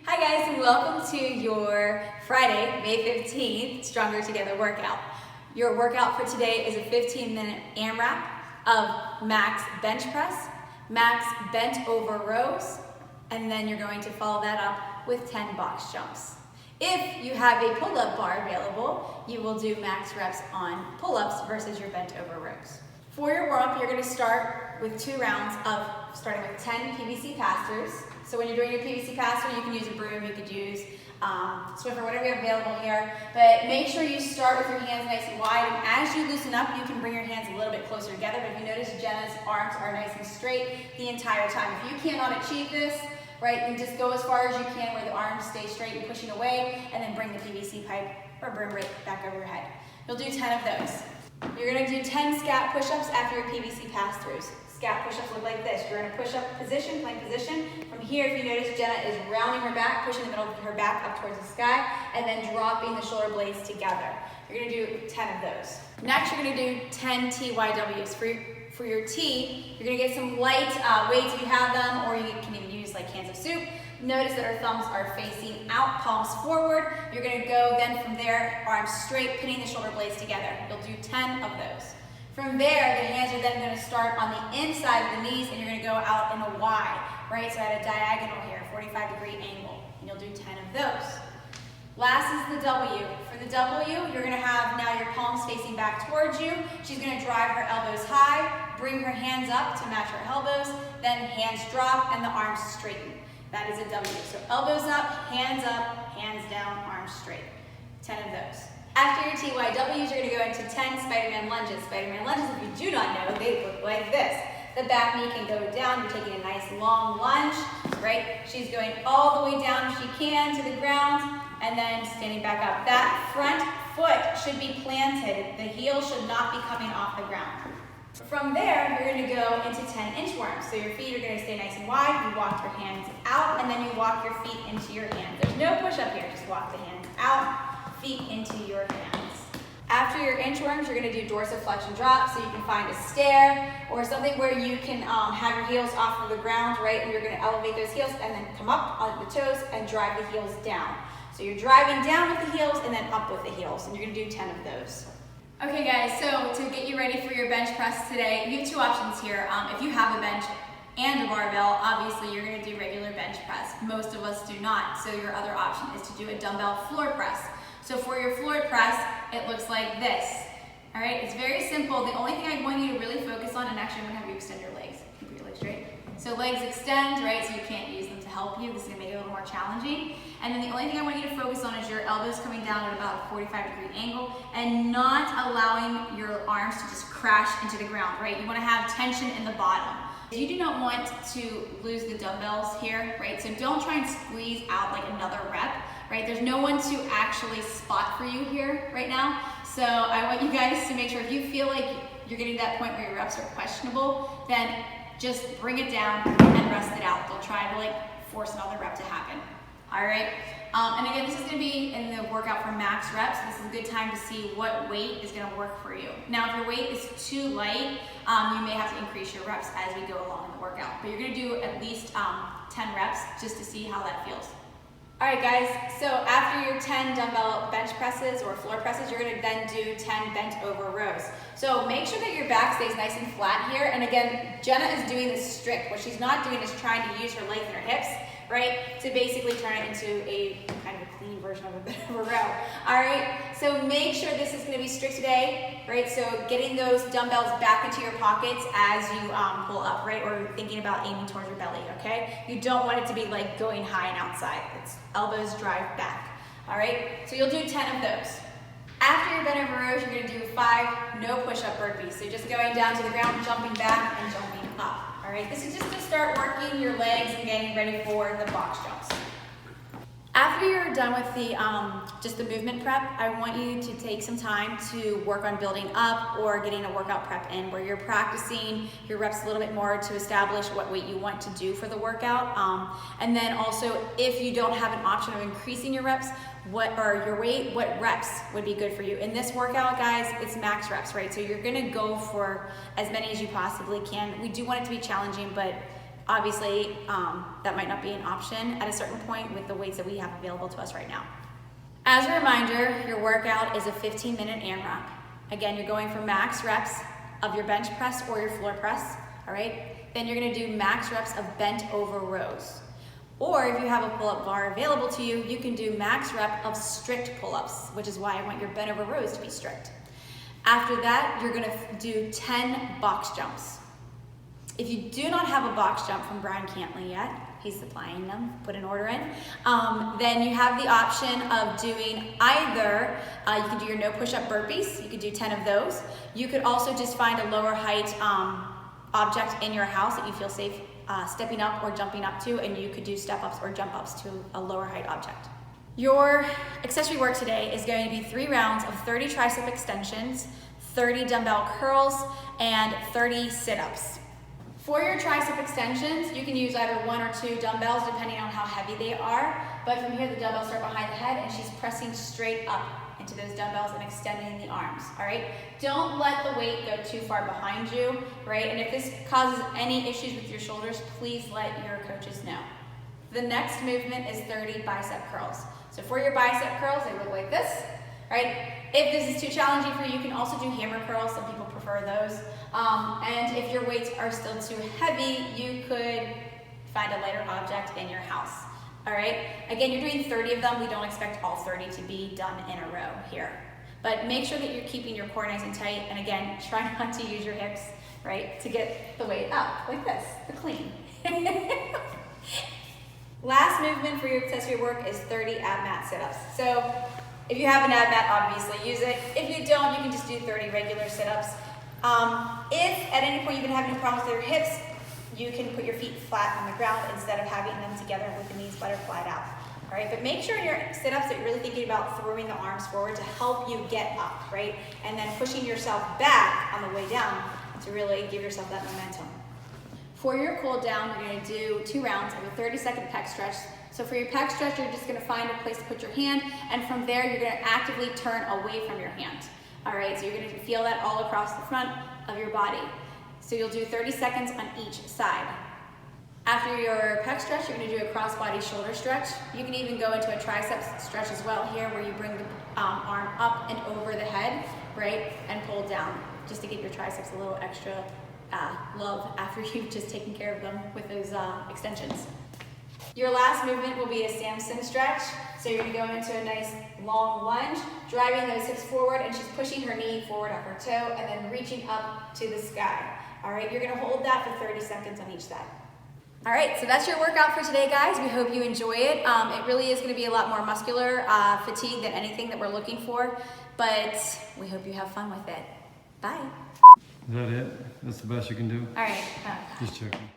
Hi guys, and welcome to your Friday, May 15th, Stronger Together workout. Your workout for today is a 15-minute AMRAP of max bench press, max bent over rows, and then you're going to follow that up with 10 box jumps. If you have a pull-up bar available, you will do max reps on pull-ups versus your bent over rows. For your warm-up, you're going to start with 2 rounds of starting with 10 PVC pass-throughs. So when you're doing your PVC pass-through, you can use a broom, you could use Swiffer, whatever you have available here. But make sure you start with your hands nice and wide, and as you loosen up, you can bring your hands a little bit closer together. But if you notice, Jenna's arms are nice and straight the entire time. If you cannot achieve this, right, then just go as far as you can where the arms stay straight and pushing away, and then bring the PVC pipe or broom right back over your head. You'll do 10 of those. You're going to do 10 Scap push-ups after your PVC pass-throughs. Scap push-ups look like this. You're in a push-up position, plank position. From here, if you notice, Jenna is rounding her back, pushing the middle of her back up towards the sky, and then dropping the shoulder blades together. You're going to do 10 of those. Next, you're going to do 10 TYWs. For your T, you're going to get some light weights if you have them, or you can even use like cans of soup. Notice that our thumbs are facing out, palms forward. You're going to go then from there, arms straight, pinning the shoulder blades together. You'll do 10 of those. From there, the hands are then going to start on the inside of the knees, and you're going to go out in a Y, right? So at a diagonal here, 45-degree angle, and you'll do 10 of those. Last is the W. For the W, you're going to have now your palms facing back towards you. She's going to drive her elbows high, bring her hands up to match her elbows, then hands drop, and the arms straighten. That is a W. So elbows up, hands down, arms straight. 10 of those. After your TYWs, you're going to go into 10 Spiderman lunges. Spiderman lunges, if you do not know, they look like this. The back knee can go down. You're taking a nice long lunge, right? She's going all the way down if she can to the ground, and then standing back up. That front foot should be planted. The heel should not be coming off the ground. From there, you're going to go into 10 inchworms. So your feet are going to stay nice and wide. You walk your hands out, and then you walk your feet into your hands. There's no push-up here. Just walk the hands out, feet into your hands. After your inchworms, you're going to do dorsiflexion drops. So you can find a stair or something where you can have your heels off of the ground, right? And you're going to elevate those heels and then come up on the toes and drive the heels down. So you're driving down with the heels and then up with the heels. And you're going to do 10 of those. Okay guys, so to get you ready for your bench press today, you have 2 options here. If you have a bench and a barbell, obviously you're going to do regular bench press. Most of us do not, so your other option is to do a dumbbell floor press. So for your floor press, it looks like this. All right, it's very simple. The only thing I want you to really focus on, and actually I'm going to have you extend your legs. Keep your legs straight. So legs extend, right, so you can't use them to help you. This is going to make it a little more challenging. And then the only thing I want you to focus on is your elbows coming down at about a 45-degree angle and not allowing your arms to just crash into the ground, right? You want to have tension in the bottom. You do not want to lose the dumbbells here, right? So don't try and squeeze out like another rep, right? There's no one to actually spot for you here right now. So I want you guys to make sure if you feel like you're getting to that point where your reps are questionable, then just bring it down and rest it out. Don't try to like force another rep to happen. All right, and again, this is going to be in the workout for max reps. This is a good time to see what weight is going to work for you. Now, if your weight is too light, you may have to increase your reps as we go along in the workout. But you're going to do at least 10 reps just to see how that feels. All right, guys, so after your 10 dumbbell bench presses or floor presses, you're going to then do 10 bent over rows. So make sure that your back stays nice and flat here. And again, Jenna is doing this strict. What she's not doing is trying to use her legs and her hips, right, to basically turn it into a kind of a clean version of a bit of a row. All right, so make sure this is going to be strict today, right? So getting those dumbbells back into your pockets as you pull up, right, or thinking about aiming towards your belly, okay? You don't want it to be like going high and outside. It's elbows drive back, all right? So you'll do 10 of those. After your bent over rows, you're going to do 5 no push-up burpees. So just going down to the ground, jumping back, and jumping up. All right, this is just to start working your legs and getting ready for the box jumps. After you're done with the just the movement prep, I want you to take some time to work on building up or getting a workout prep in where you're practicing your reps a little bit more to establish what weight you want to do for the workout. And then also, if you don't have an option of increasing your reps, your weight, what reps would be good for you. In this workout, guys, it's max reps, right? So you're gonna go for as many as you possibly can. We do want it to be challenging, but obviously that might not be an option at a certain point with the weights that we have available to us right now. As a reminder, your workout is a 15-minute AMRAP. Again, you're going for max reps of your bench press or your floor press, all right? Then you're gonna do max reps of bent over rows. Or if you have a pull-up bar available to you, you can do max rep of strict pull-ups, which is why I want your bent over rows to be strict. After that, you're gonna do 10 box jumps. If you do not have a box jump from Brian Cantley yet, he's supplying them, put an order in, then you have the option of doing either, you can do your no push-up burpees, you could do 10 of those. You could also just find a lower height object in your house that you feel safe stepping up or jumping up to, and you could do step-ups or jump-ups to a lower height object. Your accessory work today is going to be 3 rounds of 30 tricep extensions, 30 dumbbell curls, and 30 sit-ups. For your tricep extensions, you can use either 1 or 2 dumbbells depending on how heavy they are, but from here the dumbbells start behind the head and she's pressing straight up into those dumbbells and extending the arms, all right? Don't let the weight go too far behind you, right? And if this causes any issues with your shoulders, please let your coaches know. The next movement is 30 bicep curls. So for your bicep curls, they look like this, right? If this is too challenging for you, you can also do hammer curls. Some people prefer those. And if your weights are still too heavy, you could find a lighter object in your house. All right, again, you're doing 30 of them. We don't expect all 30 to be done in a row here. But make sure that you're keeping your core nice and tight. And again, try not to use your hips, right, to get the weight up, like this, the clean. Last movement for your accessory work is 30 ab mat sit-ups. So if you have an ab mat, obviously use it. If you don't, you can just do 30 regular sit-ups. If at any point you've been having problems with your hips, you can put your feet flat on the ground instead of having them together with the knees butterflied out. All right, but make sure in your sit-ups that you're really thinking about throwing the arms forward to help you get up, right? And then pushing yourself back on the way down to really give yourself that momentum. For your cool down, you're gonna do 2 rounds of a 30-second pec stretch. So for your pec stretch, you're just gonna find a place to put your hand, and from there, you're gonna actively turn away from your hand. All right, so you're gonna feel that all across the front of your body. So you'll do 30 seconds on each side. After your pec stretch, you're gonna do a cross-body shoulder stretch. You can even go into a triceps stretch as well here, where you bring the arm up and over the head, right, and pull down, just to give your triceps a little extra love after you've just taken care of them with those extensions. Your last movement will be a Samson stretch. So you're gonna go into a nice long lunge, driving those hips forward, and she's pushing her knee forward up her toe and then reaching up to the sky. All right, you're gonna hold that for 30 seconds on each side. All right, so that's your workout for today, guys. We hope you enjoy it. It really is gonna be a lot more muscular fatigue than anything that we're looking for, but we hope you have fun with it. Bye. Is that it? That's the best you can do? All right. Just checking.